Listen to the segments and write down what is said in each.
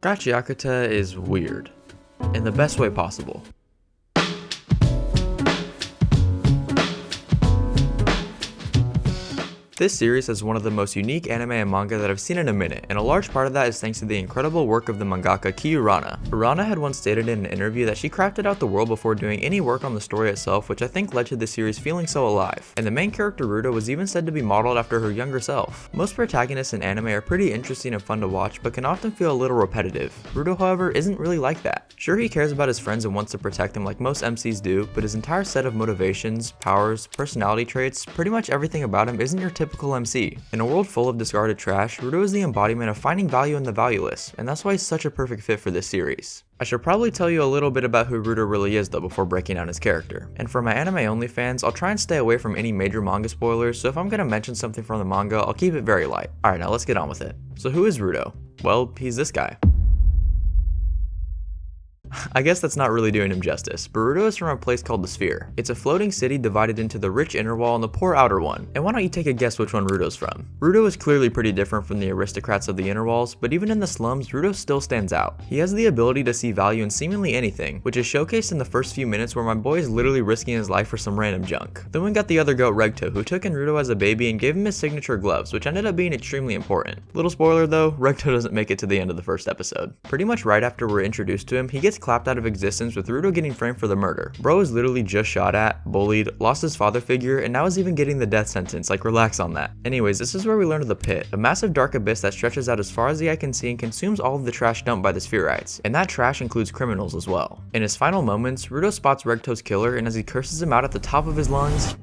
Gachiakata is weird, in the best way possible. This series is one of the most unique anime and manga that I've seen in a minute, and a large part of that is thanks to the incredible work of the mangaka Kiyurana. Urana had once stated in an interview that she crafted out the world before doing any work on the story itself, which I think led to the series feeling so alive. And the main character Rudo was even said to be modeled after her younger self. Most protagonists in anime are pretty interesting and fun to watch, but can often feel a little repetitive. Rudo, however, isn't really like that. Sure, he cares about his friends and wants to protect them like most MCs do, but his entire set of motivations, powers, personality traits, pretty much everything about him isn't your typical MC. In a world full of discarded trash, Rudo is the embodiment of finding value in the valueless, and that's why he's such a perfect fit for this series. I should probably tell you a little bit about who Rudo really is though before breaking down his character. And for my anime only fans, I'll try and stay away from any major manga spoilers, so if I'm gonna mention something from the manga, I'll keep it very light. Alright, now let's get on with it. So who is Rudo? Well, he's this guy. I guess that's not really doing him justice, but Rudo is from a place called the Sphere. It's a floating city divided into the rich inner wall and the poor outer one. And why don't you take a guess which one Rudo's from? Rudo is clearly pretty different from the aristocrats of the inner walls, but even in the slums, Rudo still stands out. He has the ability to see value in seemingly anything, which is showcased in the first few minutes where my boy is literally risking his life for some random junk. Then we got the other goat Regto, who took in Rudo as a baby and gave him his signature gloves, which ended up being extremely important. Little spoiler though, Regto doesn't make it to the end of the first episode. Pretty much right after we're introduced to him, he gets clapped out of existence with Rudo getting framed for the murder. Bro is literally just shot at, bullied, lost his father figure, and now is even getting the death sentence, like relax on that. Anyways, this is where we learn of the pit, a massive dark abyss that stretches out as far as the eye can see and consumes all of the trash dumped by the Spherites, and that trash includes criminals as well. In his final moments, Rudo spots Regto's killer, and as he curses him out at the top of his lungs,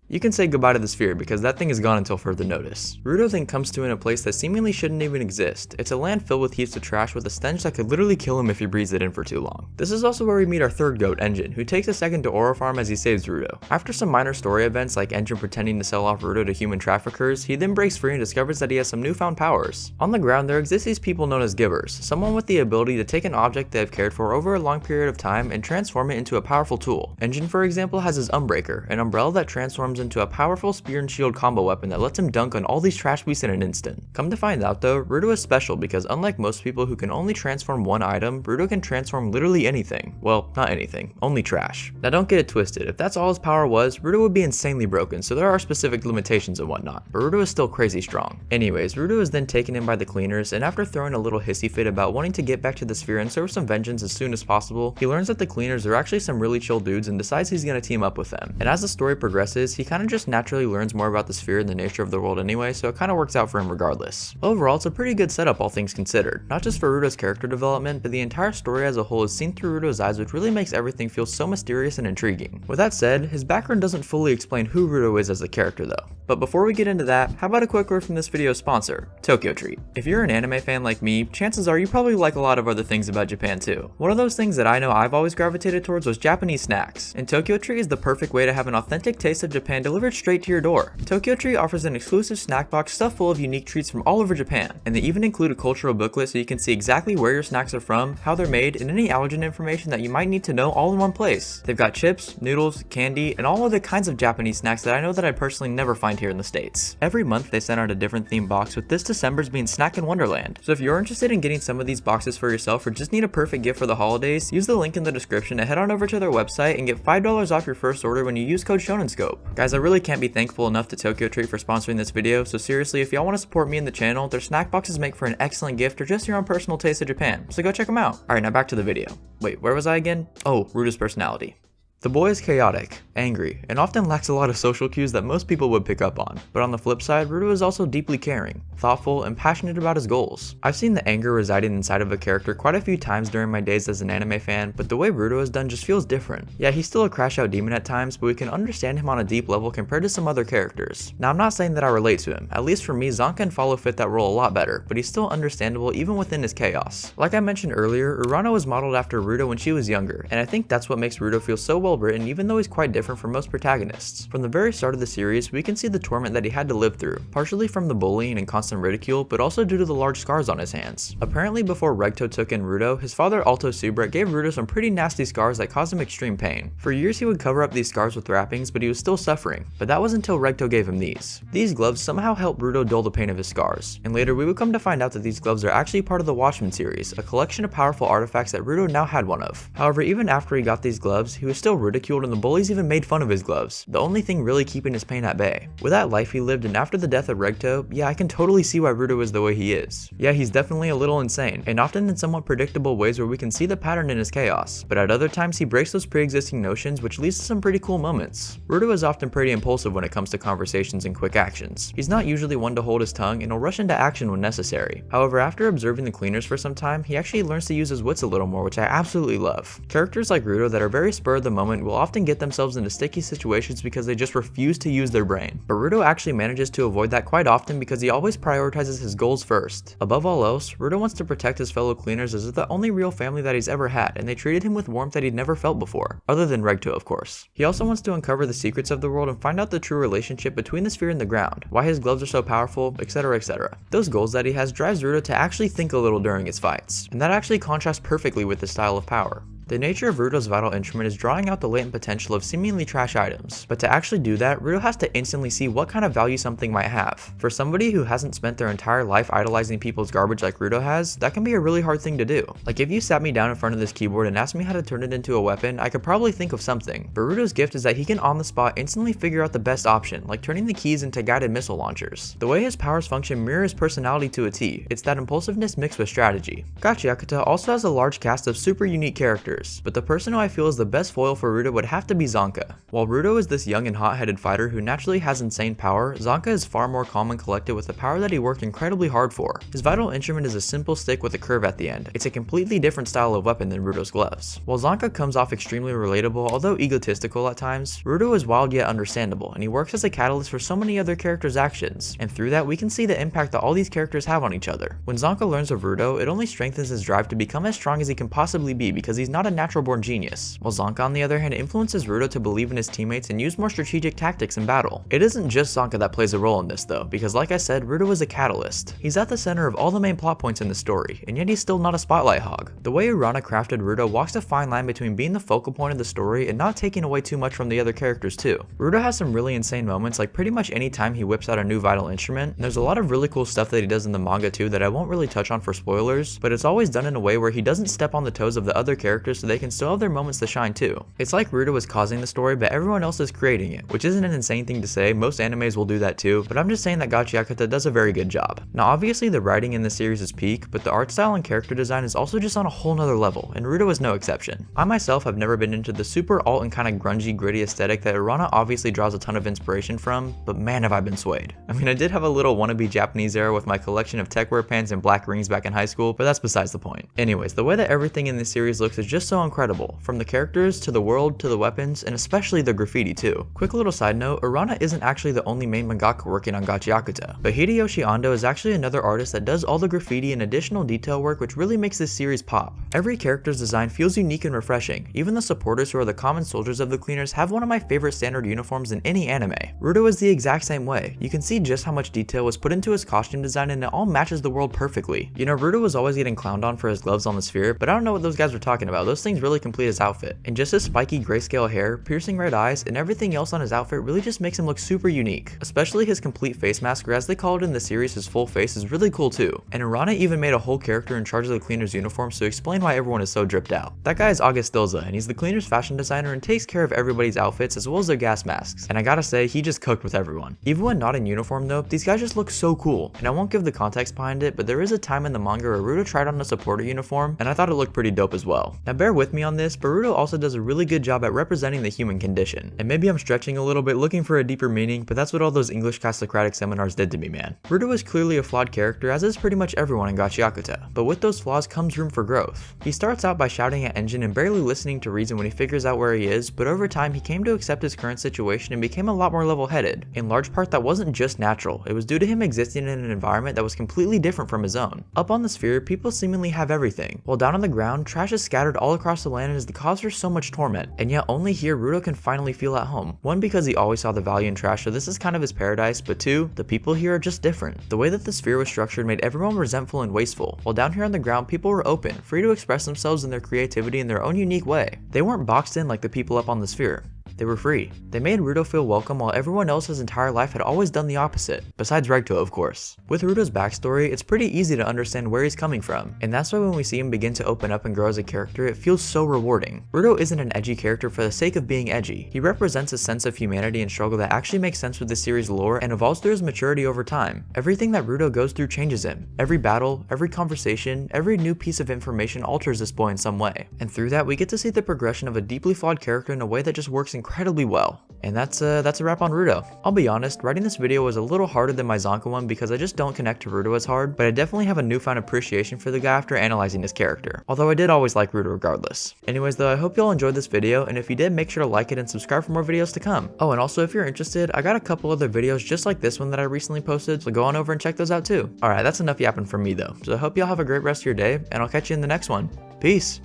you can say goodbye to the Sphere because that thing is gone until further notice. Rudo then comes to in a place that seemingly shouldn't even exist. It's a land filled with heaps of trash with a stench that could literally kill him if he breathes it in for too long. This is also where we meet our third goat, Engine, who takes a second to Oro Farm as he saves Rudo. After some minor story events like Engine pretending to sell off Rudo to human traffickers, he then breaks free and discovers that he has some newfound powers. On the ground, there exist these people known as Givers, someone with the ability to take an object they have cared for over a long period of time and transform it into a powerful tool. Engine, for example, has his Unbreaker, an umbrella that transforms into a powerful spear and shield combo weapon that lets him dunk on all these trash beasts in an instant. Come to find out though, Rudo is special because unlike most people who can only transform one item, Rudo can transform literally anything. Well, not anything, only trash. Now don't get it twisted, if that's all his power was, Rudo would be insanely broken, so there are specific limitations and whatnot, but Rudo is still crazy strong. Anyways, Rudo is then taken in by the cleaners, and after throwing a little hissy fit about wanting to get back to the Sphere and serve some vengeance as soon as possible, he learns that the cleaners are actually some really chill dudes and decides he's gonna team up with them. And as the story progresses, he kinda just naturally learns more about the Sphere and the nature of the world anyway, so it kinda works out for him regardless. Overall, it's a pretty good setup all things considered, not just for Rudo's character development, but the entire story as a whole is seen through Rudo's eyes, which really makes everything feel so mysterious and intriguing. With that said, his background doesn't fully explain who Rudo is as a character though. But before we get into that, how about a quick word from this video's sponsor, Tokyotreat. If you're an anime fan like me, chances are you probably like a lot of other things about Japan too. One of those things that I know I've always gravitated towards was Japanese snacks, and Tokyotreat is the perfect way to have an authentic taste of Japan delivered straight to your door. Tokyotreat offers an exclusive snack box stuffed full of unique treats from all over Japan, and they even include a cultural booklet so you can see exactly where your snacks are from, how they're made, and any allergen information that you might need to know all in one place. They've got chips, noodles, candy, and all other kinds of Japanese snacks that I know that I personally never find here in the States. Every month they send out a different themed box, with this December's being Snack in Wonderland. So if you're interested in getting some of these boxes for yourself or just need a perfect gift for the holidays, use the link in the description to head on over to their website and get $5 off your first order when you use code ShonenScope. Guys, I really can't be thankful enough to Tokyotreat for sponsoring this video, so seriously, if y'all want to support me and the channel, their snack boxes make for an excellent gift or just your own personal taste of Japan, so go check them out. Alright, now back to the video. Wait, where was I again? Oh, Rudo's personality. The boy is chaotic, angry, and often lacks a lot of social cues that most people would pick up on. But on the flip side, Rudo is also deeply caring, thoughtful, and passionate about his goals. I've seen the anger residing inside of a character quite a few times during my days as an anime fan, but the way Rudo is done just feels different. Yeah, he's still a crash out demon at times, but we can understand him on a deep level compared to some other characters. Now, I'm not saying that I relate to him. At least for me, Zonka and Follow fit that role a lot better, but he's still understandable even within his chaos. Like I mentioned earlier, Urano was modeled after Rudo when she was younger, and I think that's what makes Rudo feel so well well written even though he's quite different from most protagonists. From the very start of the series, we can see the torment that he had to live through, partially from the bullying and constant ridicule, but also due to the large scars on his hands. Apparently before Regto took in Rudo, his father Alto Surebrec gave Rudo some pretty nasty scars that caused him extreme pain. For years he would cover up these scars with wrappings, but he was still suffering. But that was until Regto gave him these. These gloves somehow helped Rudo dull the pain of his scars, and later we would come to find out that these gloves are actually part of the Watchmen series, a collection of powerful artifacts that Rudo now had one of. However, even after he got these gloves, he was still ridiculed and the bullies even made fun of his gloves, the only thing really keeping his pain at bay. With that life he lived and after the death of Regto, yeah, I can totally see why Rudo is the way he is. Yeah, he's definitely a little insane, and often in somewhat predictable ways where we can see the pattern in his chaos, but at other times he breaks those pre-existing notions, which leads to some pretty cool moments. Rudo is often pretty impulsive when it comes to conversations and quick actions. He's not usually one to hold his tongue and will rush into action when necessary. However, after observing the cleaners for some time, he actually learns to use his wits a little more, which I absolutely love. Characters like Rudo that are very spur of the moment will often get themselves into sticky situations because they just refuse to use their brain. But Rudo actually manages to avoid that quite often because he always prioritizes his goals first. Above all else, Rudo wants to protect his fellow cleaners as the only real family that he's ever had, and they treated him with warmth that he'd never felt before, other than Regto of course. He also wants to uncover the secrets of the world and find out the true relationship between the sphere and the ground, why his gloves are so powerful, etc, etc. Those goals that he has drives Rudo to actually think a little during his fights, and that actually contrasts perfectly with his style of power. The nature of Rudo's vital instrument is drawing out the latent potential of seemingly trash items, but to actually do that, Rudo has to instantly see what kind of value something might have. For somebody who hasn't spent their entire life idolizing people's garbage like Rudo has, that can be a really hard thing to do. Like if you sat me down in front of this keyboard and asked me how to turn it into a weapon, I could probably think of something. But Rudo's gift is that he can on the spot instantly figure out the best option, like turning the keys into guided missile launchers. The way his powers function mirror his personality to a T. It's that impulsiveness mixed with strategy. Gachiakuta also has a large cast of super unique characters, but the person who I feel is the best foil for Rudo would have to be Zonka. While Rudo is this young and hot-headed fighter who naturally has insane power, Zonka is far more calm and collected with a power that he worked incredibly hard for. His vital instrument is a simple stick with a curve at the end. It's a completely different style of weapon than Rudo's gloves. While Zonka comes off extremely relatable, although egotistical at times, Rudo is wild yet understandable, and he works as a catalyst for so many other characters' actions, and through that we can see the impact that all these characters have on each other. When Zonka learns of Rudo, it only strengthens his drive to become as strong as he can possibly be because he's not a natural-born genius, while Zonka on the other hand influences Rudo to believe in his teammates and use more strategic tactics in battle. It isn't just Zonka that plays a role in this though, because like I said, Rudo is a catalyst. He's at the center of all the main plot points in the story, and yet he's still not a spotlight hog. The way Urana crafted Rudo walks a fine line between being the focal point of the story and not taking away too much from the other characters too. Rudo has some really insane moments, like pretty much any time he whips out a new vital instrument, and there's a lot of really cool stuff that he does in the manga too that I won't really touch on for spoilers, but it's always done in a way where he doesn't step on the toes of the other characters so they can still have their moments to shine too. It's like Rudo is causing the story, but everyone else is creating it, which isn't an insane thing to say. Most animes will do that too, but I'm just saying that Gachiakuta does a very good job. Now obviously the writing in the series is peak, but the art style and character design is also just on a whole nother level, and Rudo is no exception. I myself have never been into the super alt and kind of grungy, gritty aesthetic that Urana obviously draws a ton of inspiration from, but man have I been swayed. I mean, I did have a little wannabe Japanese era with my collection of techwear pants and black rings back in high school, but that's besides the point. Anyways, the way that everything in this series looks is just so incredible, from the characters to the world to the weapons, and especially the graffiti too. Quick little side note, Urana isn't actually the only main mangaka working on Gachiakuta, but Hideyoshi Ando is actually another artist that does all the graffiti and additional detail work, which really makes this series pop. Every character's design feels unique and refreshing. Even the supporters, who are the common soldiers of the cleaners, have one of my favorite standard uniforms in any anime. Rudo is the exact same way. You can see just how much detail was put into his costume design, and it all matches the world perfectly. You know, Rudo was always getting clowned on for his gloves on the sphere, but I don't know what those guys were talking about. Those things really complete his outfit. And just his spiky grayscale hair, piercing red eyes, and everything else on his outfit really just makes him look super unique. Especially his complete face mask, or as they call it in the series, his full face, is really cool too. And Urana even made a whole character in charge of the cleaners' uniforms to explain why everyone is so dripped out. That guy is Augustilza, and he's the cleaners' fashion designer and takes care of everybody's outfits as well as their gas masks. And I gotta say, he just cooked with everyone. Even when not in uniform though, these guys just look so cool. And I won't give the context behind it, but there is a time in the manga where Rudo tried on a supporter uniform, and I thought it looked pretty dope as well. Now bear with me on this, but Rudo also does a really good job at representing the human condition. And maybe I'm stretching a little bit looking for a deeper meaning, but that's what all those English Socratic seminars did to me, man. Rudo is clearly a flawed character, as is pretty much everyone in Gachiakuta, but with those flaws comes room for growth. He starts out by shouting at Engine and barely listening to reason when he figures out where he is, but over time he came to accept his current situation and became a lot more level-headed. In large part, that wasn't just natural, it was due to him existing in an environment that was completely different from his own. Up on the sphere, people seemingly have everything, while down on the ground, trash is scattered all all across the land is the cause for so much torment, and yet only here Rudo can finally feel at home. One, because he always saw the value in trash, so this is kind of his paradise, but two, the people here are just different. The way that the sphere was structured made everyone resentful and wasteful, while down here on the ground people were open, free to express themselves and their creativity in their own unique way. They weren't boxed in like the people up on the sphere. They were free. They made Rudo feel welcome while everyone else his entire life had always done the opposite, besides Regto of course. With Rudo's backstory, it's pretty easy to understand where he's coming from, and that's why when we see him begin to open up and grow as a character, it feels so rewarding. Rudo isn't an edgy character for the sake of being edgy. He represents a sense of humanity and struggle that actually makes sense with the series' lore and evolves through his maturity over time. Everything that Rudo goes through changes him. Every battle, every conversation, every new piece of information alters this boy in some way, and through that we get to see the progression of a deeply flawed character in a way that just works incredibly well. And that's a wrap on Rudo. I'll be honest, writing this video was a little harder than my Zonka one because I just don't connect to Rudo as hard, but I definitely have a newfound appreciation for the guy after analyzing his character, although I did always like Rudo regardless. Anyways though, I hope y'all enjoyed this video, and if you did, make sure to like it and subscribe for more videos to come. Oh, and also if you're interested, I got a couple other videos just like this one that I recently posted, so go on over and check those out too. Alright, that's enough yapping from me though, so I hope y'all have a great rest of your day, and I'll catch you in the next one. Peace!